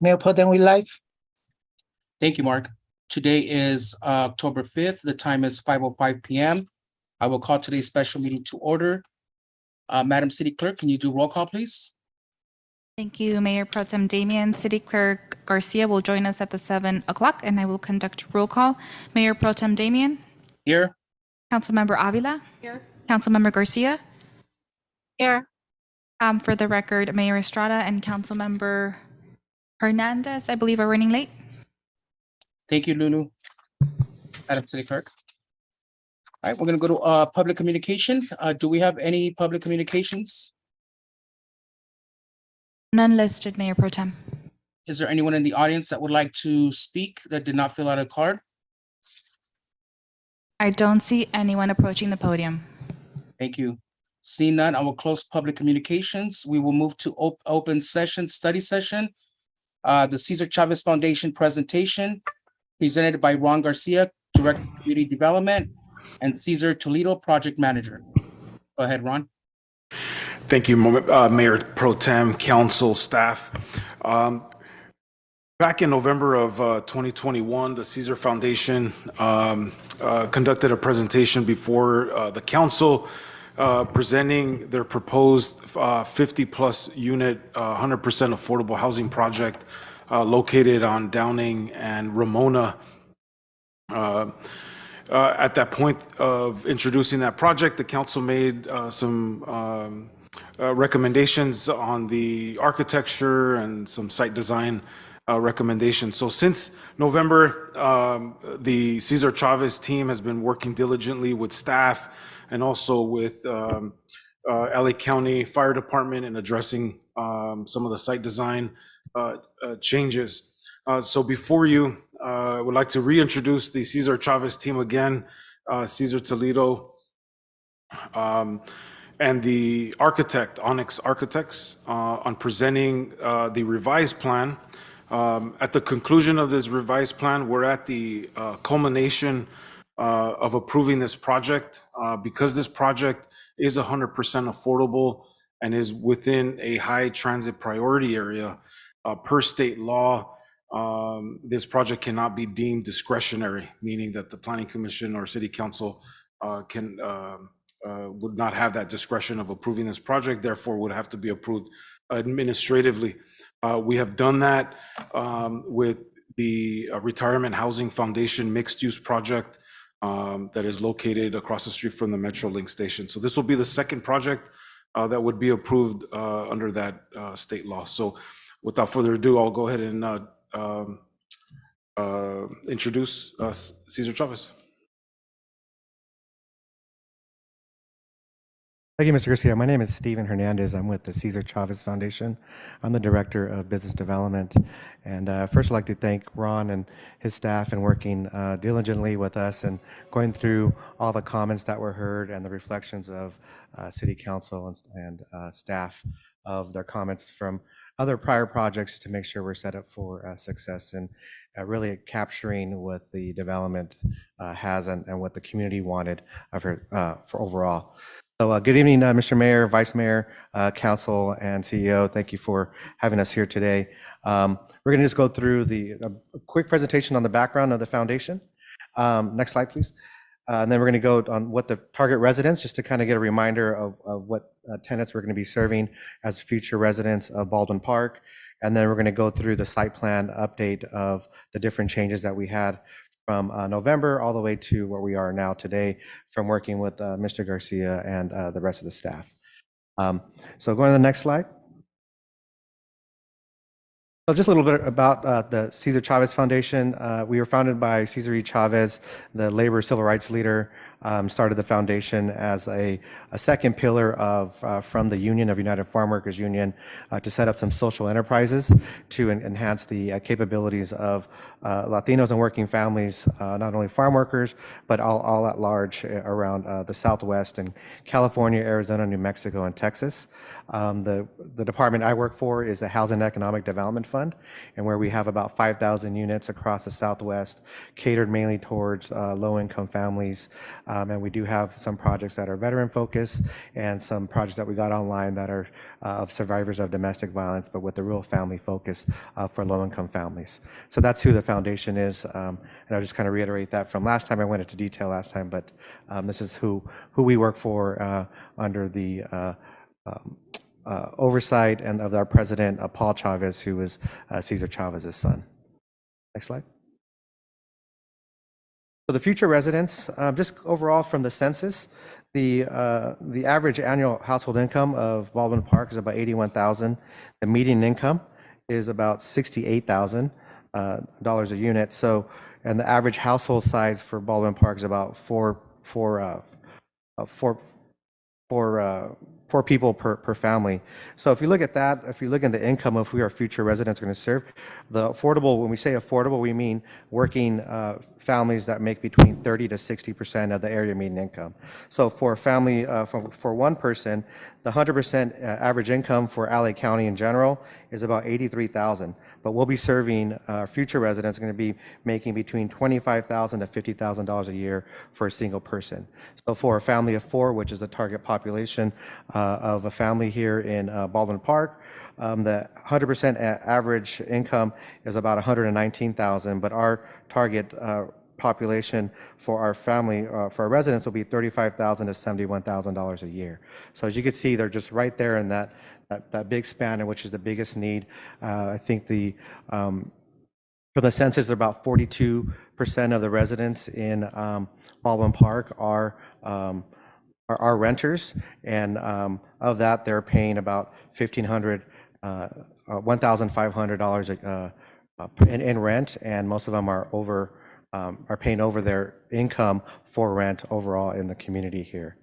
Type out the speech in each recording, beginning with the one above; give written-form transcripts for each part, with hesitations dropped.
Mayor Pro Tem, we live. Thank you, Mark. Today is October 5th. The time is 5:05 p.m. I will call today's special meeting to order. Madam City Clerk, can you do roll call, please? Thank you, Mayor Pro Tem Damian. City Clerk Garcia will join us at the 7 o'clock, and I will conduct roll call. Mayor Pro Tem Damian. Here. Councilmember Avila. Here. Councilmember Garcia. Here. For the record, Mayor Estrada and Councilmember Hernandez, I believe, are running late. Thank you, Lulu. Madam City Clerk. All right, we're going to go to public communication. Do we have any public communications? None listed, Mayor Pro Tem. Is there anyone in the audience that would like to speak that did not fill out a card? I don't see anyone approaching the podium. Thank you. Seeing none, I will close public communications. We will move to open session, study session. The Cesar Chavez Foundation presentation presented by Ron Garcia, Director of Community Development, and Cesar Toledo, Project Manager. Go ahead, Ron. Thank you, Mayor Pro Tem, Council, staff. Back in November of 2021, the Cesar Foundation conducted a presentation before the council presenting their proposed 50-plus unit, 100% affordable housing project located on Downing and Ramona. At that point of introducing that project, the council made some recommendations on the architecture and some site design recommendations. So since November, the Cesar Chavez team has been working diligently with staff and also with LA County Fire Department in addressing some of the site design changes. So before you, I would like to reintroduce the Cesar Chavez team again, Cesar Toledo, and the architect, Onyx Architects, on presenting the revised plan. At the conclusion of this revised plan, we're at the culmination of approving this project. Because this project is 100% affordable and is within a high transit priority area, per state law, this project cannot be deemed discretionary, meaning that the Planning Commission or City Council would not have that discretion of approving this project, therefore would have to be approved administratively. We have done that with the Retirement Housing Foundation mixed-use project that is located across the street from the Metrolink station. So this will be the second project that would be approved under that state law. So without further ado, I'll go ahead and introduce Cesar Chavez. Thank you, Mr. Garcia. My name is Steven Hernandez. I'm with the Cesar Chavez Foundation. I'm the Director of Business Development. And first, I'd like to thank Ron and his staff in working diligently with us and going through all the comments that were heard and the reflections of City Council and staff of their comments from other prior projects to make sure we're set up for success and really capturing what the development has and what the community wanted for overall. So good evening, Mr. Mayor, Vice Mayor, Council, and CEO. Thank you for having us here today. We're going to just go through a quick presentation on the background of the foundation. Next slide, please. And then we're going to go on what the target residents, just to kind of get a reminder of what tenants we're going to be serving as future residents of Baldwin Park. And then we're going to go through the site plan update of the different changes that we had from November all the way to where we are now today from working with Mr. Garcia and the rest of the staff. So going to the next slide. So just a little bit about the Cesar Chavez Foundation. We were founded by Cesar E. Chavez, the labor civil rights leader, started the foundation as a second pillar from the Union of United Farm Workers Union to set up some social enterprises to enhance the capabilities of Latinos and working families, not only farm workers, but all at large around the Southwest and California, Arizona, New Mexico, and Texas. The department I work for is the Housing and Economic Development Fund, and where we have about 5,000 units across the Southwest, catered mainly towards low-income families. And we do have some projects that are veteran-focused and some projects that we got online that are of survivors of domestic violence, but with the real family focus for low-income families. So that's who the foundation is, and I'll just kind of reiterate that from last time. I went into detail last time, but this is who we work for under the oversight and of our president, Paul Chavez, who is Cesar Chavez's son. Next slide. For the future residents, just overall from the census, the average annual household income of Baldwin Park is about $81,000. The median income is about $68,000 a unit. So, and the average household size for Baldwin Park is about four people per family. So if you look at that, if you look at the income of who our future residents are going to serve, the affordable, when we say affordable, we mean working families that make between 30 to 60% of the area median income. So for a family, for one person, the 100% average income for LA County in general is about $83,000. But we'll be serving future residents going to be making between $25,000 to $50,000 a year for a single person. So for a family of four, which is the target population of a family here in Baldwin Park, the 100% average income is about $119,000, but our target population for our family, for our residents, will be $35,000 to $71,000 a year. So as you can see, they're just right there in that big span, in which is the biggest need. I think for the census, about 42% of the residents in Baldwin Park are renters, and of that, they're paying about $1,500 in rent, and most of them are paying over their income for rent overall in the community here.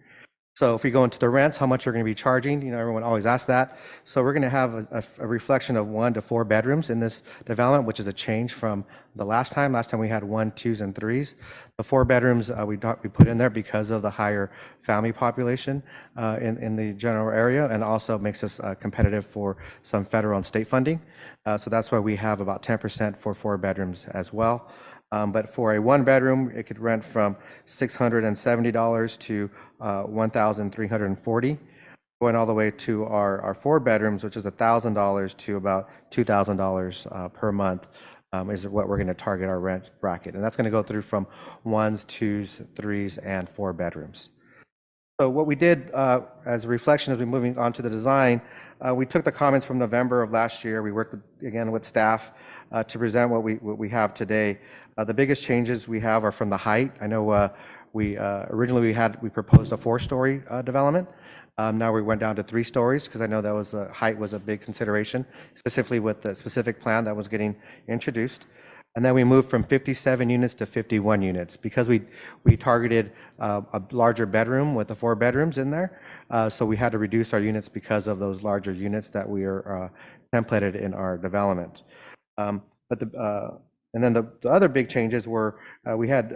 So if we go into the rents, how much you're going to be charging, you know, everyone always asks that. So we're going to have a reflection of 1 to 4 bedrooms in this development, which is a change from the last time. Last time we had 1, 2s, and 3s. The 4 bedrooms we put in there because of the higher family population in the general area, and also makes us competitive for some federal and state funding. So that's why we have about 10% for 4 bedrooms as well. But for a 1 bedroom, it could rent from $670 to $1,340, going all the way to our 4 bedrooms, which is $1,000 to about $2,000 per month, is what we're going to target our rent bracket. And that's going to go through from 1s, 2s, 3s, and 4 bedrooms. So what we did as a reflection as we're moving on to the design, we took the comments from November of last year. We worked again with staff to present what we have today. The biggest changes we have are from the height. I know we originally we proposed a 4-story development. Now we went down to 3 stories because I know that was height was a big consideration, specifically with the specific plan that was getting introduced. And then we moved from 57 units to 51 units because we targeted a larger bedroom with the 4 bedrooms in there. So we had to reduce our units because of those larger units that we are templated in our development. And then the other big changes were we had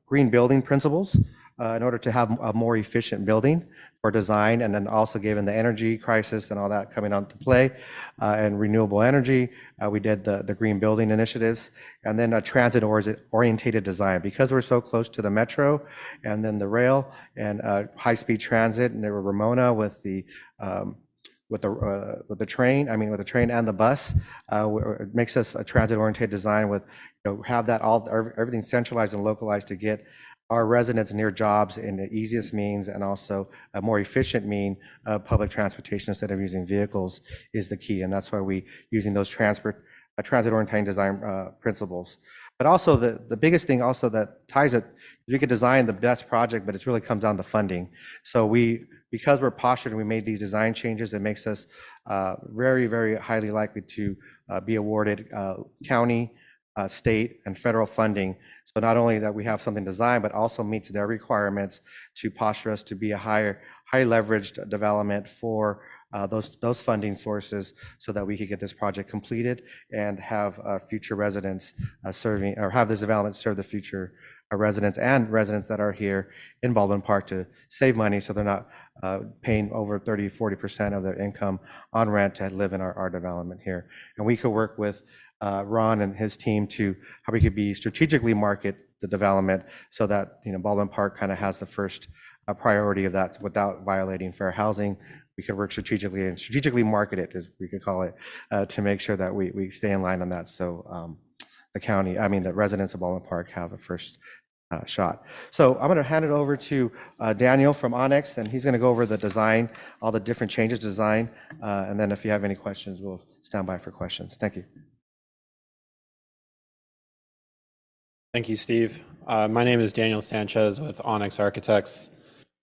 green building principles in order to have a more efficient building for design, and then also given the energy crisis and all that coming onto play, and renewable energy, we did the green building initiatives, and then a transit-orientated design. Because we're so close to the metro and then the rail and high-speed transit, and there were Ramona with the train, with the train and the bus, it makes us a transit-oriented design with, have that everything centralized and localized to get our residents near jobs in the easiest means, and also a more efficient mean of public transportation instead of using vehicles is the key. And that's why we using those transit-oriented design principles. But also the biggest thing also that ties it, we could design the best project, but it really comes down to funding. So because we're postured and we made these design changes, it makes us very, very highly likely to be awarded county, state, and federal funding. So not only that we have something designed, but also meets their requirements to posture us to be a high leveraged development for those funding sources, so that we could get this project completed and have future residents serving, or have this development serve the future our residents and residents that are here in Baldwin Park to save money so they're not paying over 30, 40% of their income on rent to live in our development here. And we could work with Ron and his team to how we could be strategically market the development so that, you know, Baldwin Park kind of has the first priority of that without violating fair housing. We could work strategically and strategically market it, as we could call it, to make sure that we stay in line on that. So the residents of Baldwin Park have a first shot. So I'm going to hand it over to Daniel from Onyx, and he's going to go over the design, all the different changes to design. And then if you have any questions, we'll stand by for questions. Thank you. Thank you, Steve. My name is Daniel Sanchez with Onyx Architects.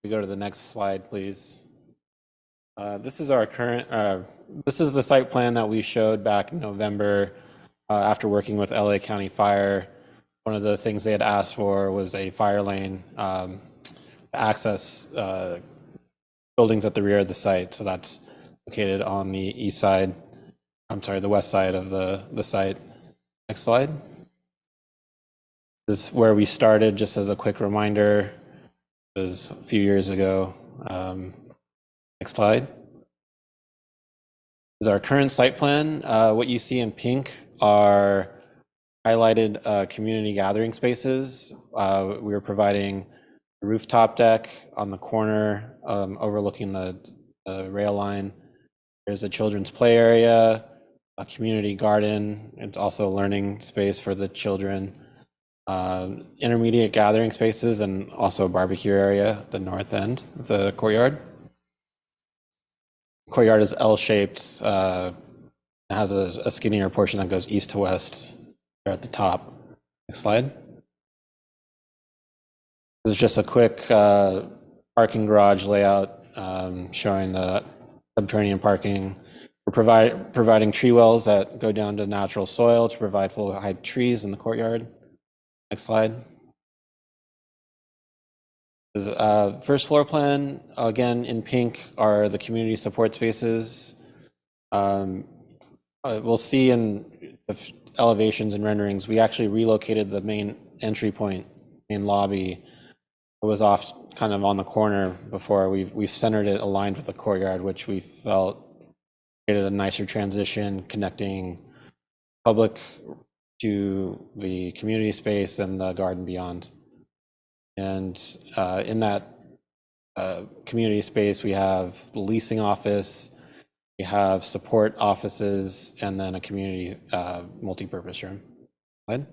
We go to the next slide, please. This is our current, this is the site plan that we showed back in November after working with LA County Fire. One of the things they had asked for was a fire lane to access buildings at the rear of the site. So that's located on the the west side of the site. Next slide. This is where we started, just as a quick reminder. It was a few years ago. Next slide. This is our current site plan. What you see in pink are highlighted community gathering spaces. We are providing a rooftop deck on the corner overlooking the rail line. There's a children's play area, a community garden. It's also a learning space for the children. Intermediate gathering spaces, and also a barbecue area at the north end of the courtyard. Courtyard is L-shaped. It has a skinnier portion that goes east to west there at the top. Next slide. This is just a quick parking garage layout showing the subterranean parking. We're providing tree wells that go down to natural soil to provide full height trees in the courtyard. Next slide. This is, first floor plan, again, in pink are the community support spaces. We'll see in the elevations and renderings, we actually relocated the main entry point, main lobby. It was off kind of on the corner before. We've centered it aligned with the courtyard, which we felt created a nicer transition connecting public to the community space and the garden beyond. And in that community space, we have the leasing office, we have support offices, and then a community multi-purpose room. Slide.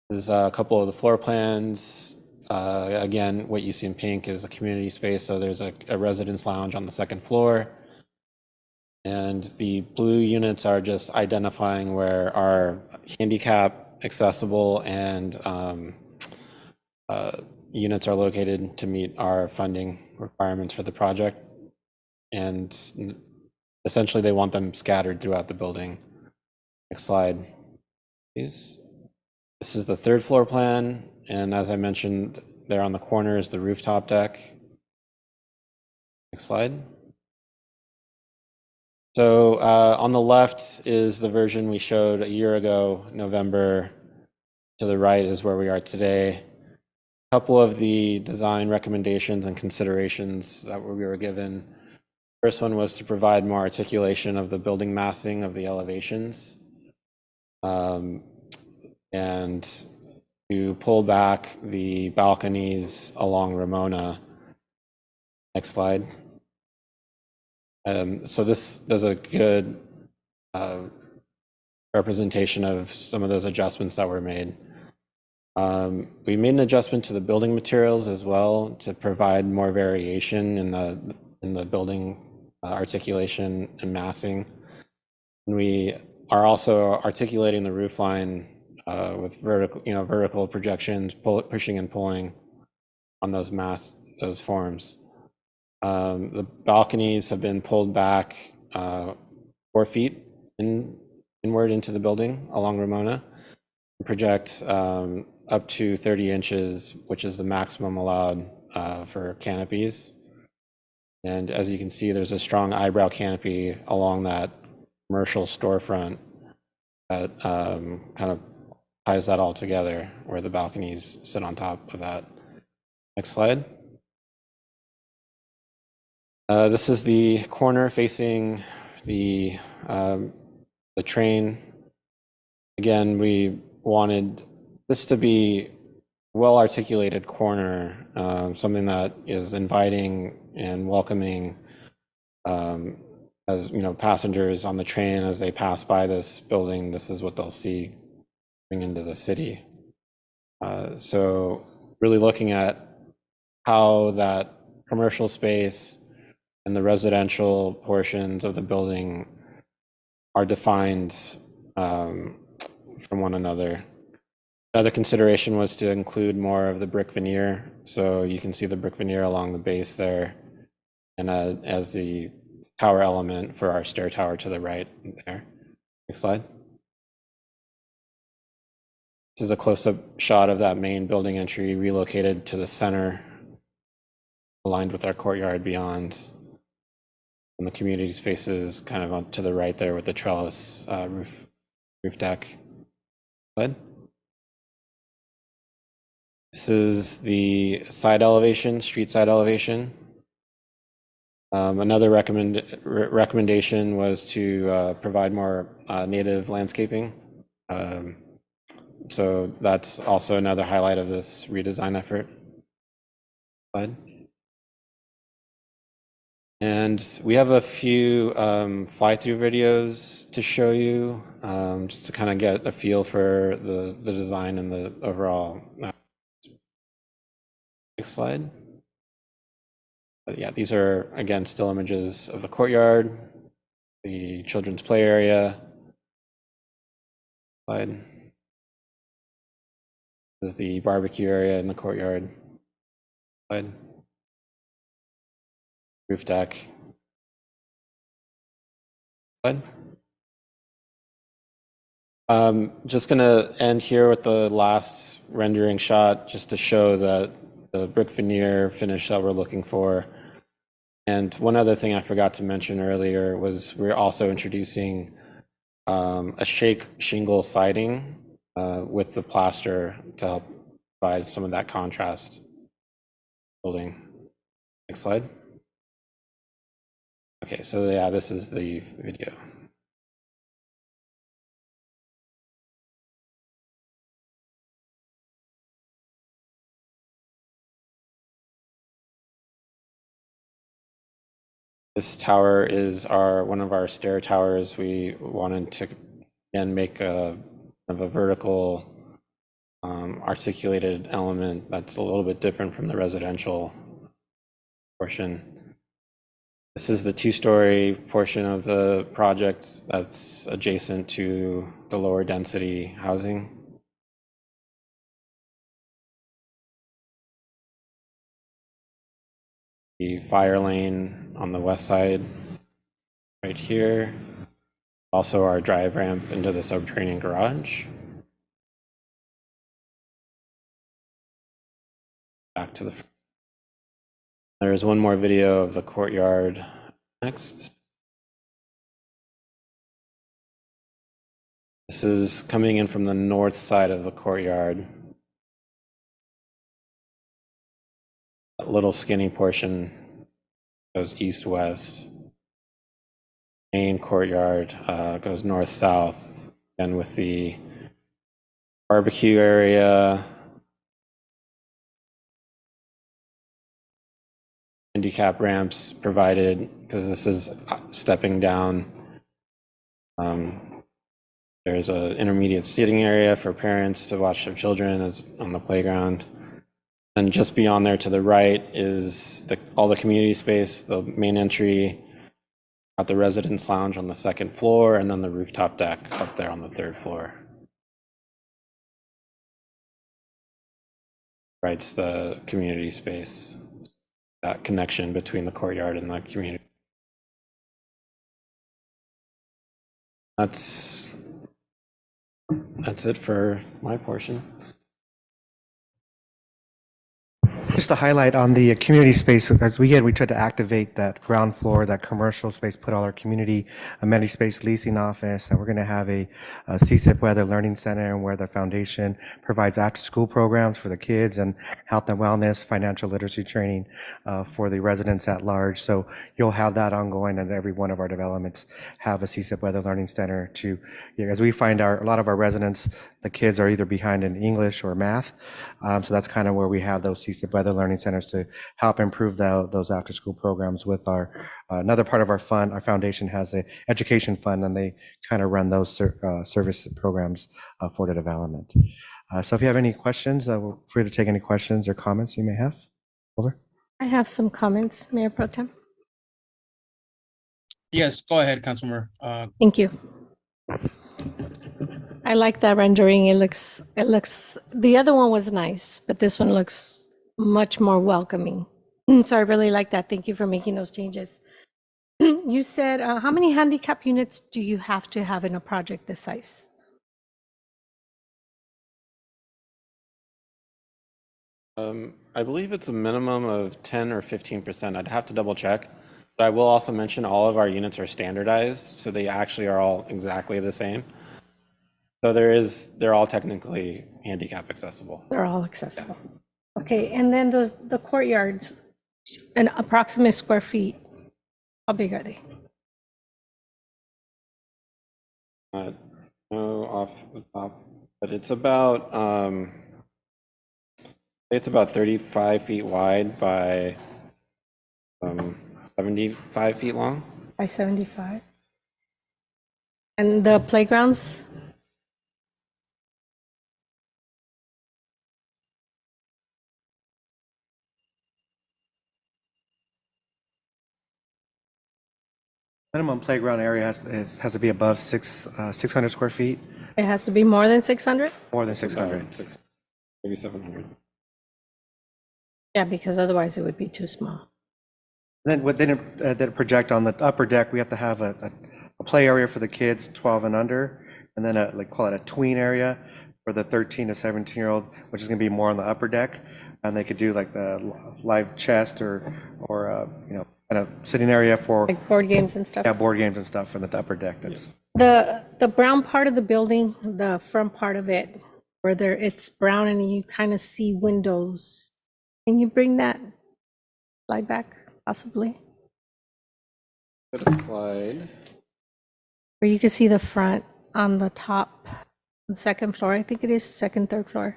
This is a couple of the floor plans. Again, what you see in pink is a community space. So there's a residence lounge on the second floor. And the blue units are just identifying where our handicap accessible and units are located to meet our funding requirements for the project. And essentially they want them scattered throughout the building. Next slide, please. This is the third floor plan. And as I mentioned, there on the corner is the rooftop deck. Next slide. So on the left is the version we showed a year ago, November. To the right is where we are today. A couple of the design recommendations and considerations that we were given. First one was to provide more articulation of the building massing of the elevations. And to pull back the balconies along Ramona. Next slide. So this does a good representation of some of those adjustments that were made. We made an adjustment to the building materials as well to provide more variation in the building articulation and massing. And we are also articulating the roof line with vertical projections, pushing and pulling on those forms. The balconies have been pulled back 4 feet inward into the building along Ramona, and project up to 30 inches, which is the maximum allowed for canopies. And as you can see, there's a strong eyebrow canopy along that commercial storefront that kind of ties that all together, where the balconies sit on top of that. Next slide. This is the corner facing the train. Again, we wanted this to be well-articulated corner, something that is inviting and welcoming, as you know, passengers on the train as they pass by this building. This is what they'll see coming into the city. So really looking at how that commercial space and the residential portions of the building are defined from one another. Another consideration was to include more of the brick veneer. So you can see the brick veneer along the base there, and as the tower element for our stair tower to the right there. Next slide. This is a close-up shot of that main building entry relocated to the center, aligned with our courtyard beyond. And the community spaces kind of on to the right there with the trellis roof deck. Slide. This is the side elevation, street side elevation. Another recommendation was to provide more native landscaping. So that's also another highlight of this redesign effort. Slide. And we have a few fly-through videos to show you, just to kind of get a feel for the design and the overall. Next slide. But yeah, these are, again, still images of the courtyard, the children's play area. Slide. This is the barbecue area in the courtyard. Slide. Roof deck. Slide. Just gonna end here with the last rendering shot, just to show that the brick veneer finish that we're looking for. And one other thing I forgot to mention earlier was we're also introducing a shake shingle siding with the plaster to help provide some of that contrast building. Next slide. Okay, so yeah, this is the video. This tower is one of our stair towers. We wanted to again make of a vertical articulated element that's a little bit different from the residential portion. This is the two-story portion of the project that's adjacent to the lower density housing. The fire lane on the west side, right here. Also our drive ramp into the subterranean garage. Back to the front. There's one more video of the courtyard next. This is coming in from the north side of the courtyard. That little skinny portion goes east-west. Main courtyard goes north-south, and with the barbecue area, handicap ramps provided, because this is stepping down. There's an intermediate seating area for parents to watch their children as on the playground. And just beyond there to the right is all the community space, the main entry, at the residence lounge on the second floor, and then the rooftop deck up there on the third floor. Right's the community space, that connection between the courtyard and the community. That's it for my portion. Just to highlight on the community space, as we tried to activate that ground floor, that commercial space, put all our community amenity space leasing office, and we're going to have a CSIP Weather Learning Center, where the foundation provides after-school programs for the kids and health and wellness, financial literacy training for the residents at large. So you'll have that ongoing, and every one of our developments have a CSIP Weather Learning Center to, as we find a lot of our residents, the kids are either behind in English or math. So that's kind of where we have those CSIP Weather Learning Centers to help improve those after-school programs with our, another part of our fund. Our foundation has an education fund, and they kind of run those service programs for the development. So if you have any questions, we're free to take any questions or comments you may have. Over. I have some comments, Mayor Pro Tem. Yes, go ahead, Councilmember. Thank you. I like that rendering. It looks, the other one was nice, but this one looks much more welcoming. So I really like that. Thank you for making those changes. You said, how many handicap units do you have to have in a project this size? I believe it's a minimum of 10 or 15%. I'd have to double check. But I will also mention all of our units are standardized, so they actually are all exactly the same. So they're all technically handicap accessible. They're all accessible. Okay, and then the courtyards, an approximate square feet, how big are they? No, off the top, but it's about 35 feet wide by 75 feet long. By 75? And the playgrounds? Minimum playground area has to be above 600 square feet, It has to be more than 600? more than 600. Maybe 700. Yeah, because otherwise it would be too small. Then then project on the upper deck, we have to have a play area for the kids 12 and under, and then call it a tween area for the 13 to 17-year-old, which is going to be more on the upper deck, and they could do like the live chess or kind of sitting area for Like board games and stuff? board games and stuff for the upper deck. That's The brown part of the building, the front part of it, where it's brown and you kind of see windows. Can you bring that slide back, possibly? Put a slide. Where you can see the front on the top, the second floor, I think it is second, third floor.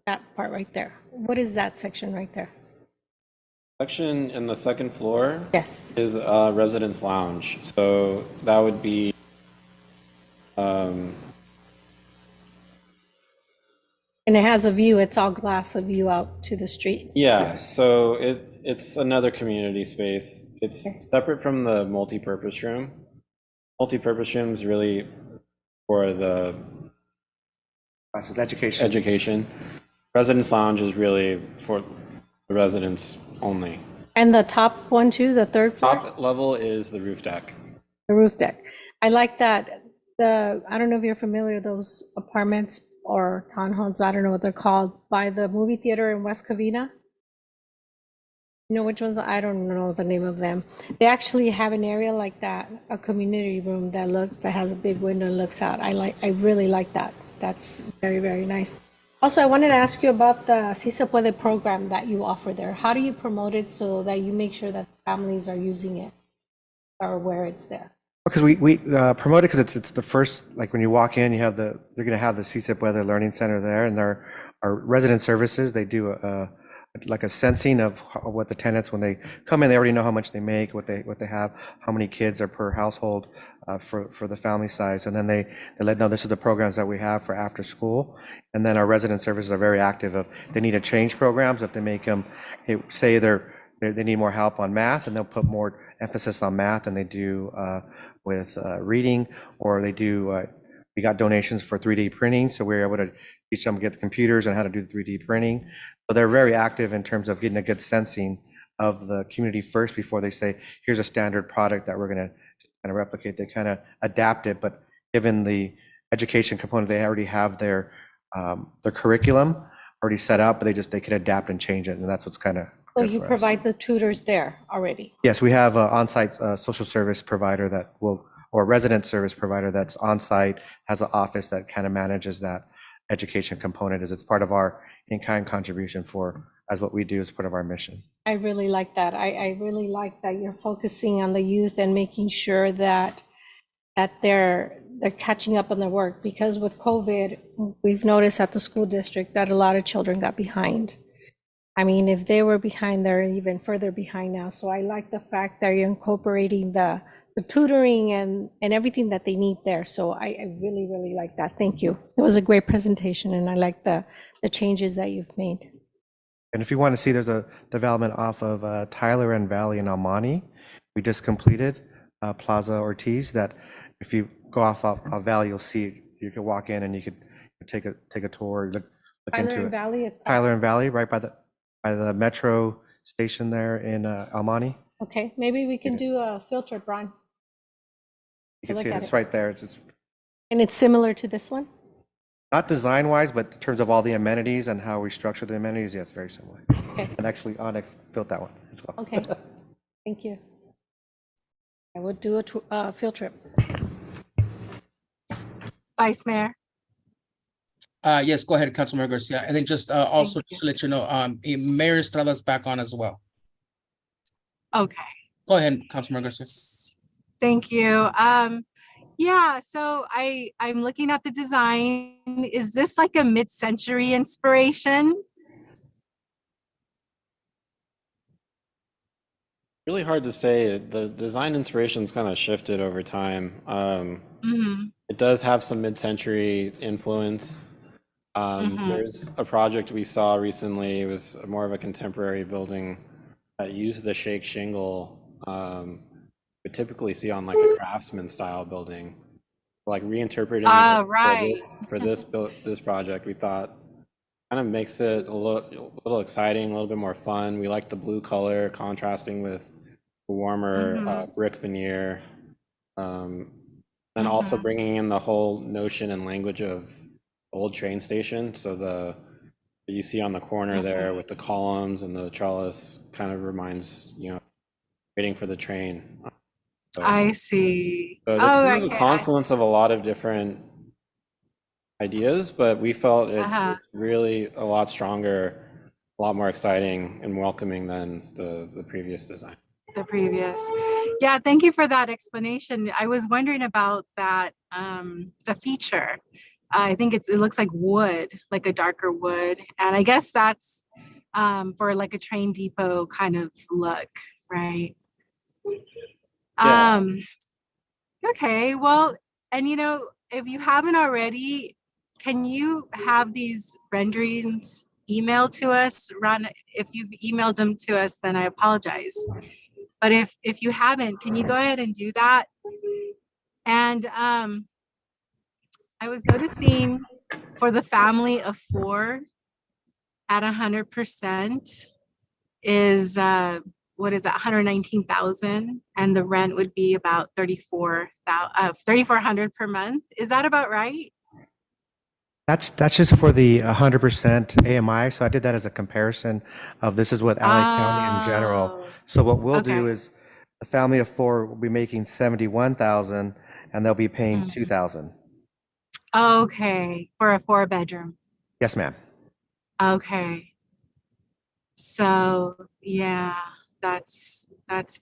That part right there. What is that section right there? Section in the second floor Yes. is a residence lounge. So that would be And it has a view, it's all glass, a view out to the street. yeah, so it's another community space. It's separate from the multi-purpose room. Multi-purpose room is really for the education. Residence lounge is really for the residents only. And the top one too, the third floor? Top level is the roof deck. The roof deck. I like that. I don't know if you're familiar with those apartments or townhomes, I don't know what they're called, by the movie theater in West Covina. You know which ones? I don't know the name of them. They actually have an area like that, a community room that has a big window and looks out. I really like that. That's very, very nice. Also, I wanted to ask you about the Si Se Puede program that you offer there. How do you promote it so that you make sure that families are using it or where it's there? Because we promote it because it's the first, like when you walk in, you're going to have the CSIP Weather Learning Center there, and our resident services, they do like a sensing of what the tenants, when they come in, they already know how much they make, what they have, how many kids are per household for the family size, and then they let know this is the programs that we have for after school. And then our resident services are very active. If they need to change programs, if they make them say they need more help on math, and they'll put more emphasis on math than they do with reading, or they do. We got donations for 3D printing, so we're able to teach them to get the computers and how to do 3D printing. So they're very active in terms of getting a good sensing of the community first before they say, here's a standard product that we're going to kind of replicate. They kind of adapt it, but given the education component, they already have their curriculum already set up, but they can adapt and change it, and that's what's kind of So good you for us. provide the tutors there already? Yes, we have an on-site social service provider that will, or resident service provider that's on-site, has an office that kind of manages that education component as it's part of our in-kind contribution as what we do as part of our mission. I really like that. I really like that you're focusing on the youth and making sure that they're catching up on their work, because with COVID, we've noticed at the school district that a lot of children got behind. I mean, if they were behind, they're even further behind now. So I like the fact that you're incorporating the tutoring and everything that they need there. So I really, really like that. Thank you. It was a great presentation, and I like the changes that you've made. And if you want to see, there's a development off of Tyler and Valley in Almani. We just completed Plaza Ortiz that if you go off of Valley, you'll see, you can walk in and you could take a tour, look Tyler into and it. Valley, it's Tyler and Valley, right by the metro station there in Almani. okay. Maybe we can do a field trip, Ron. You can Look see it, at it's it. right there. It's And it's similar to this one? not design-wise, but in terms of all the amenities and how we structure the amenities, yes, very similar. Okay. And actually, Onyx built that one as well. Okay. Thank you. I will do a field trip. Vice Mayor. Yes, go ahead, Councilmember Garcia. And then just also you. to let you know, Mayor Estrada's back on as well. Okay. Go ahead, Councilmember Garcia. Thank you. Yeah, so I'm looking at the design. Is this like a mid-century inspiration? Really hard to say. The design inspiration's kind of shifted over time. It does have some mid-century influence. There's a project we saw recently. It was more of a contemporary building that used the shake shingle we typically see on like a craftsman style building. Like reinterpreting it Right. for this project, we thought kind of makes it a little exciting, a little bit more fun. We like the blue color contrasting with the warmer brick veneer, and also bringing in the whole notion and language of old train station. So you see on the corner there with the columns and the trellis kind of reminds, waiting for the train. So, I see. so it's kind of a confluence of a lot of different ideas, but we felt it's really a lot stronger, a lot more exciting and welcoming than the previous design. The previous. Yeah, thank you for that explanation. I was wondering about that, the feature. I think it looks like wood, like a darker wood. And I guess that's for like a train depot kind of look, right? Yeah. Okay, well, and if you haven't already, can you have these renderings emailed to us? Ron, if you've emailed them to us, then I apologize. But if you haven't, can you go ahead and do that? And I was noticing for the family of 4 at 100% is what is that, 119,000, and the rent would be about 3,400 per month. Is that about right? That's just for the 100% AMI. So I did that as a comparison of this is what LA County in general. So what we'll do is a family of 4 will be making 71,000 and they'll be paying 2,000. Okay, for a 4-bedroom. Yes, ma'am. Okay. So yeah, that's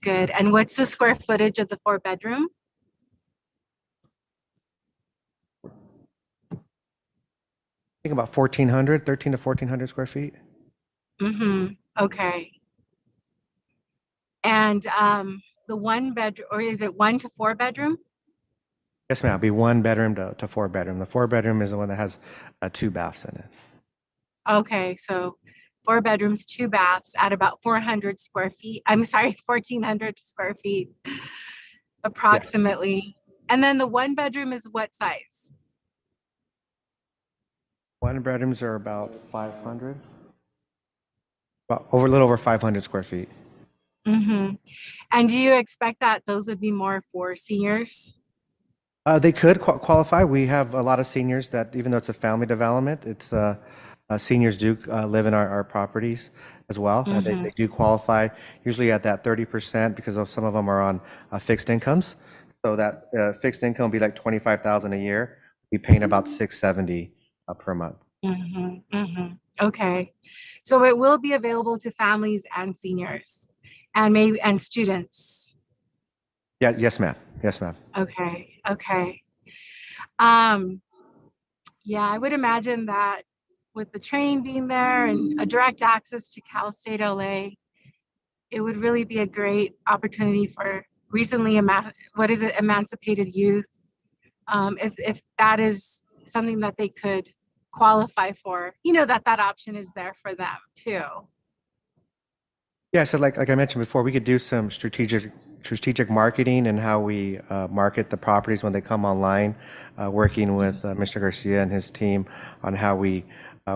good. And what's the square footage of the 4-bedroom? I think about 1,400, 13 to 1,400 square feet. Okay. And the 1-bedroom, or is it 1 to 4-bedroom? Yes, ma'am. It'll be 1 bedroom to 4-bedroom. The 4-bedroom is the one that has 2 baths in it. Okay, so 4 bedrooms, 2 baths at about 400 square feet. I'm sorry, 1,400 square feet approximately. Yes. And then the 1-bedroom is what size? 1-bedrooms are about 500, a little over 500 square feet. Mm-hmm. And do you expect that those would be more for seniors? They could qualify. We have a lot of seniors that, even though it's a family development, it's seniors do live in our properties as well. They do qualify usually at that 30% because some of them are on fixed incomes. So that fixed income would be like 25,000 a year. We paying about 670 per month. Mm-hmm. Mm-hmm. Okay. So it will be available to families and seniors and maybe and students. Yeah. Yes, ma'am. Yes, ma'am. Okay. Okay. Um, yeah, I would imagine that with the train being there and a direct access to Cal State LA, it would really be a great opportunity for recently emancipated youth. If that is something that they could qualify for, that option is there for them too. Yeah, so like I mentioned before, we could do some strategic marketing and how we market the properties when they come online, working with Mr. Garcia and his team on how we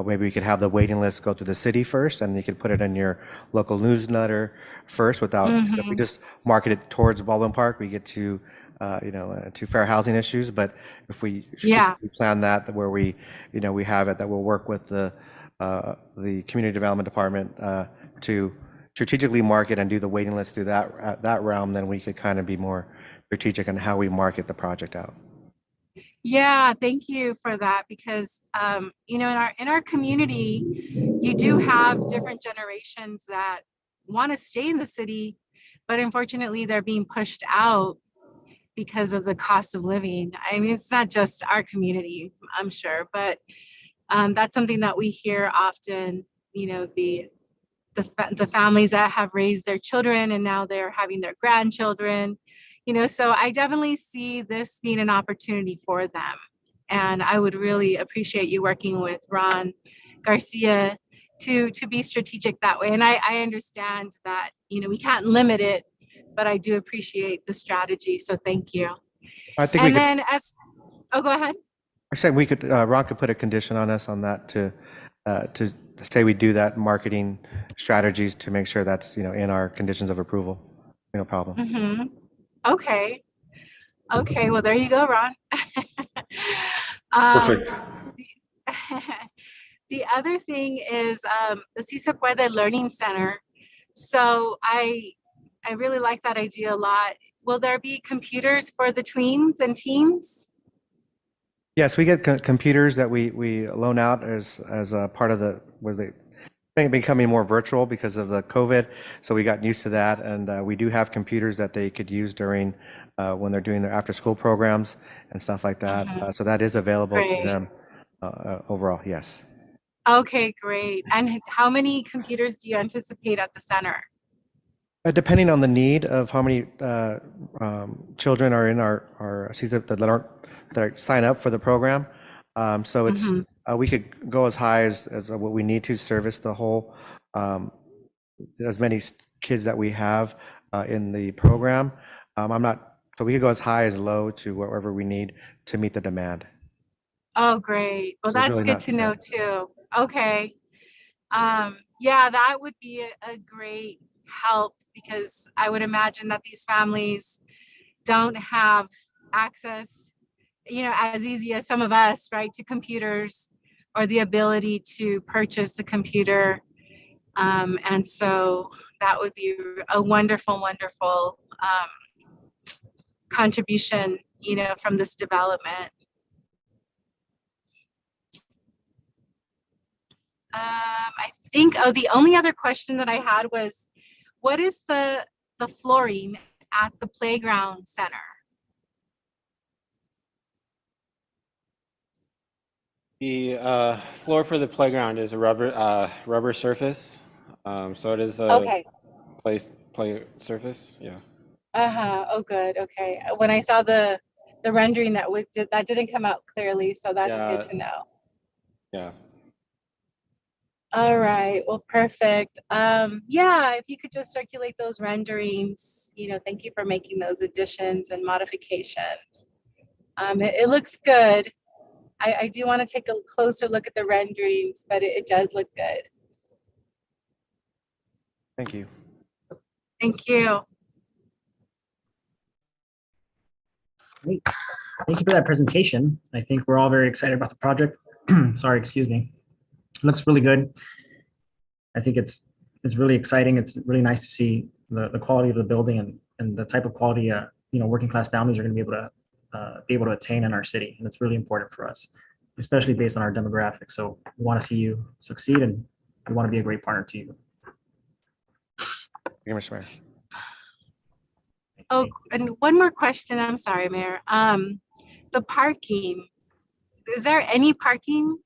maybe we could have the waiting list go to the city first, and you could put it in your local newsletter first without, because if we just market it towards Baldwin Park, we get to to fair housing issues. But if we strategically plan that where we have it, that we'll work with the community development department to strategically market and do the waiting list through that realm, then we could kind of be more strategic on how we market the project out. Yeah, thank you for that, because in our community, you do have different generations that want to stay in the city, but unfortunately they're being pushed out because of the cost of living. I mean, it's not just our community, I'm sure, but that's something that we hear often. The families that have raised their children and now they're having their grandchildren. So I definitely see this being an opportunity for them. And I would really appreciate you working with Ron Garcia to be strategic that way. And I understand that, we can't limit it, but I do appreciate the strategy. So thank you. I think And we then go ahead. I said we could, Ron could put a condition on us on that to say we do that marketing strategies to make sure that's, in our conditions of approval. No problem. Mm-hmm. Okay. Okay, well, there you go, Ron. Perfect. The other thing is the Si Se Puede Learning Center. So I really like that idea a lot. Will there be computers for the tweens and teens? Yes, we get computers that we loan out as a part of where they becoming more virtual because of the COVID. So we got used to that, and we do have computers that they could use during when they're doing their after-school programs and stuff like that. So that is available to them overall. Yes. Okay, great. And how many computers do you anticipate at the center? Depending on the need of how many children are in our season that sign up for the program. So it's we could go as high as what we need to service the whole as many kids that we have in the program. So we could go as high as low to wherever we need to meet the demand. Oh, great. Well, So it's that's really good not to know set. too. Okay. Yeah, that would be a great help, because I would imagine that these families don't have access, as easy as some of us, right, to computers or the ability to purchase a computer. And so that would be a wonderful, wonderful contribution, from this development. I think, the only other question that I had was, what is the flooring at the playground center? The floor for the playground is a rubber surface. So it is a Okay. play surface. Yeah. Uh-huh. Oh, good. Okay. When I saw the rendering, that didn't come out clearly, so that's good to know. Yes. All right. Well, perfect. Yeah, if you could just circulate those renderings, thank you for making those additions and modifications. It looks good. I do want to take a closer look at the renderings, but it does look good. Thank you. Thank you. Great. Thank you for that presentation. I think we're all very excited about the project. Sorry, excuse me. It looks really good. I think it's really exciting. It's really nice to see the quality of the building and the type of quality working class families are going to be able to attain in our city, and it's really important for us, especially based on our demographics. So we want to see you succeed, and we want to be a great partner to you. Thank you, Mr. Mayor. Oh, and one more question. I'm sorry, Mayor. The parking, is there any parking?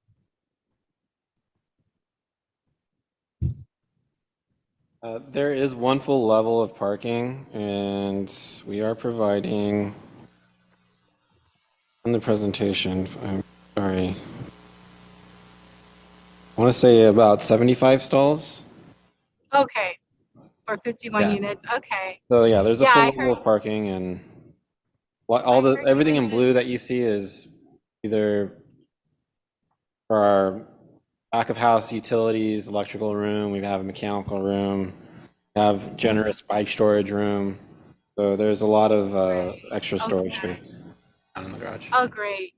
There is one full level of parking, and we are providing on the presentation, I'm sorry, I want to say about 75 stalls. Okay, for 51 Yeah. units. Okay. So yeah, there's a Yeah, full I level heard- of parking, and I heard you everything in mention- blue that you see is either for our back of house utilities, electrical room, we have a mechanical room, we have generous bike storage room. So there's a lot of extra storage Okay. space down in the garage. Oh, great.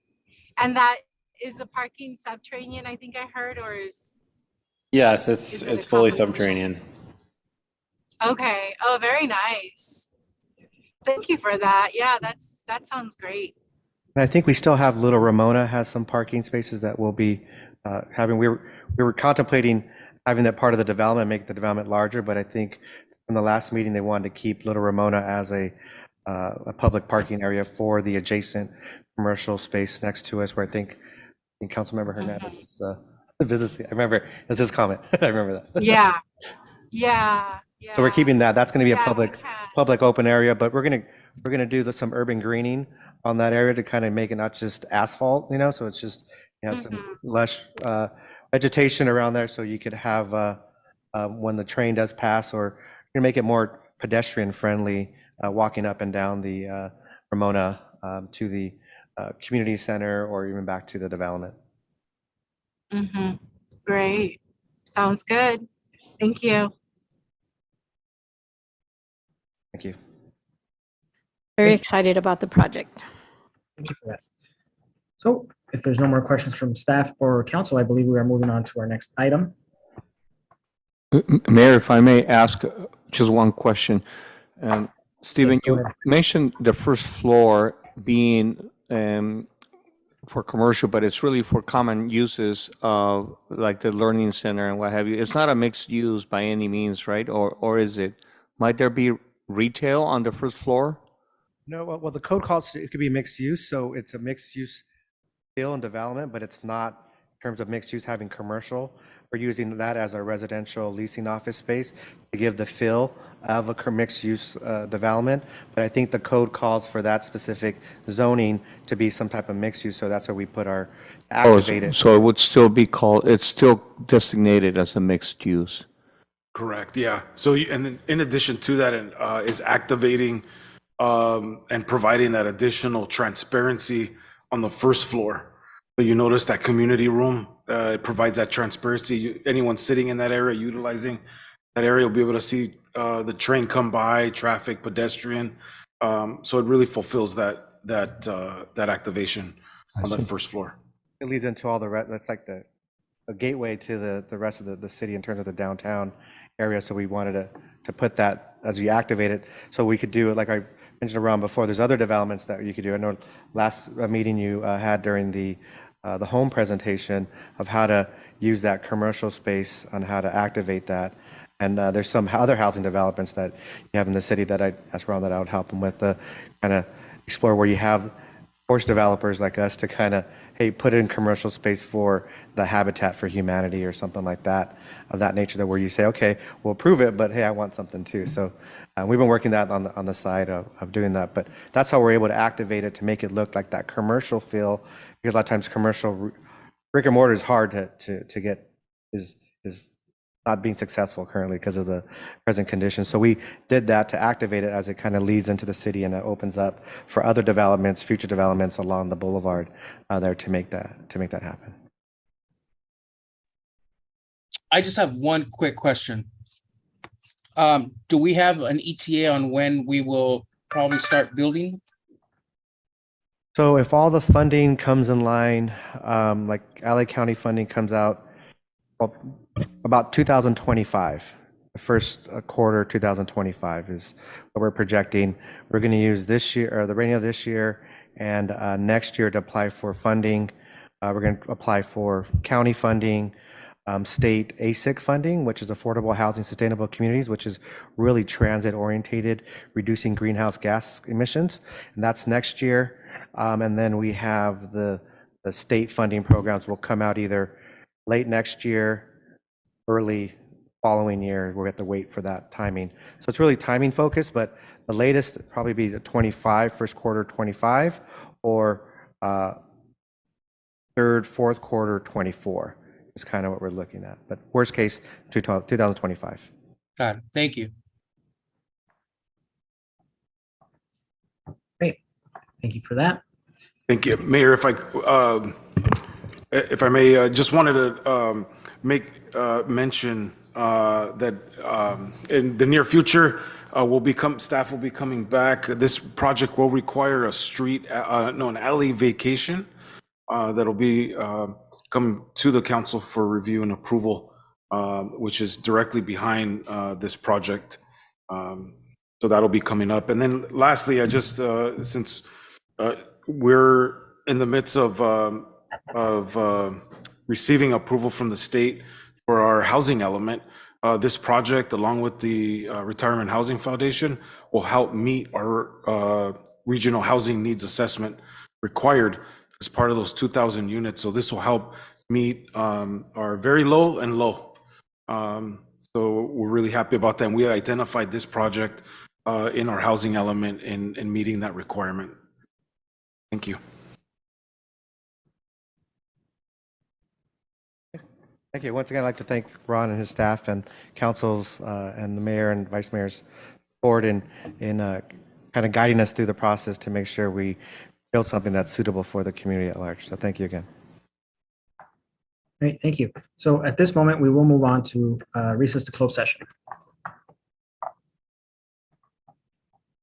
And that is the parking subterranean, I think I heard, or is, Yes, Is it a it's fully combination? subterranean. okay. Oh, very nice. Thank you for that. Yeah, that sounds great. And I think we still have Little Ramona has some parking spaces that we'll be having. We were contemplating having that part of the development, make the development larger, but I think from the last meeting, they wanted to keep Little Ramona as a public parking area for the adjacent commercial space next to us, where I think Councilmember Hernandez is visiting. I remember, that's his comment. I remember that. Yeah. Yeah. Yeah. So we're keeping that. That's going to be a Yeah, we can. public open area, but we're gonna do some urban greening on that area to kind of make it not just asphalt, so it's just, you have some lush vegetation around there, so you could have when the train does pass, or you make it more pedestrian friendly, walking up and down the Ramona to the community center, or even back to the development. Great. Sounds good. Thank you. Thank you. Very excited about the project. Thank you for that. So if there's no more questions from staff or council, I believe we are moving on to our next item. Mayor, if I may ask just one question. Stephen, Yes, go you ahead. mentioned the first floor being for commercial, but it's really for common uses, like the learning center and what have you. It's not a mixed use by any means, right? Or is it? Might there be retail on the first floor? No, well, the code calls it could be mixed use, so it's a mixed use fill and development, but it's not in terms of mixed use having commercial. We're using that as a residential leasing office space to give the feel of a mixed use development. But I think the code calls for that specific zoning to be some type of mixed use, so that's where we put our activated. So it would still be called, it's still designated as a mixed use. Correct, yeah. So, and then in addition to that, is activating and providing that additional transparency on the first floor. So you notice that community room, it provides that transparency. Anyone sitting in that area, utilizing that area, will be able to see the train come by, traffic, pedestrian. So it really fulfills that activation on the first floor. It leads into all that's like a gateway to the rest of the city in terms of the downtown area. So we wanted to put that as you activate it, so we could do it like I mentioned around before. There's other developments that you could do. I know last meeting you had during the home presentation of how to use that commercial space on how to activate that. And there's some other housing developments that you have in the city that I asked Ron that I would help him with, kind of explore where you have forced developers like us to kind of, hey, put it in commercial space for the Habitat for Humanity or something like that, of that nature, that where you say, okay, we'll approve it, but hey, I want something too. So we've been working that on the side of doing that, but that's how we're able to activate it to make it look like that commercial feel, because a lot of times commercial brick and mortar is hard to get, is not being successful currently because of the present conditions. So we did that to activate it as it kind of leads into the city, and it opens up for other developments, future developments along the boulevard there to make that happen. I just have one quick question. Do we have an ETA on when we will probably start building? So if all the funding comes in line, like LA County funding comes out, well, about 2025, the first quarter 2025 is what we're projecting. We're going to use this year, or the beginning of this year and next year to apply for funding. We're going to apply for county funding, state ASIC funding, which is Affordable Housing Sustainable Communities, which is really transit orientated, reducing greenhouse gas emissions. And that's next year. And then we have the state funding programs will come out either late next year, early following year. We'll have to wait for that timing. So it's really timing focused, but the latest would probably be the 25, first quarter 25, or third, fourth quarter 24 is kind of what we're looking at. But worst case, 2025. Got it. Thank you. Great. Thank you for that. Thank you, Mayor. If I may, just wanted to make mention that in the near future, staff will be coming back. This project will require a an alley vacation that'll be coming to the council for review and approval, which is directly behind this project. So that'll be coming up. And then lastly, I just since we're in the midst of receiving approval from the state for our housing element. This project, along with the Retirement Housing Foundation, will help meet our regional housing needs assessment required as part of those 2,000 units. So this will help meet our very low and low. So we're really happy about that. And we identified this project in our housing element in meeting that requirement. Thank you. Thank you. Once again, I'd like to thank Ron and his staff and councils and the mayor and vice mayor's board in kind of guiding us through the process to make sure we build something that's suitable for the community at large. So thank you again. Great, thank you. So at this moment, we will move on to recess to closed session.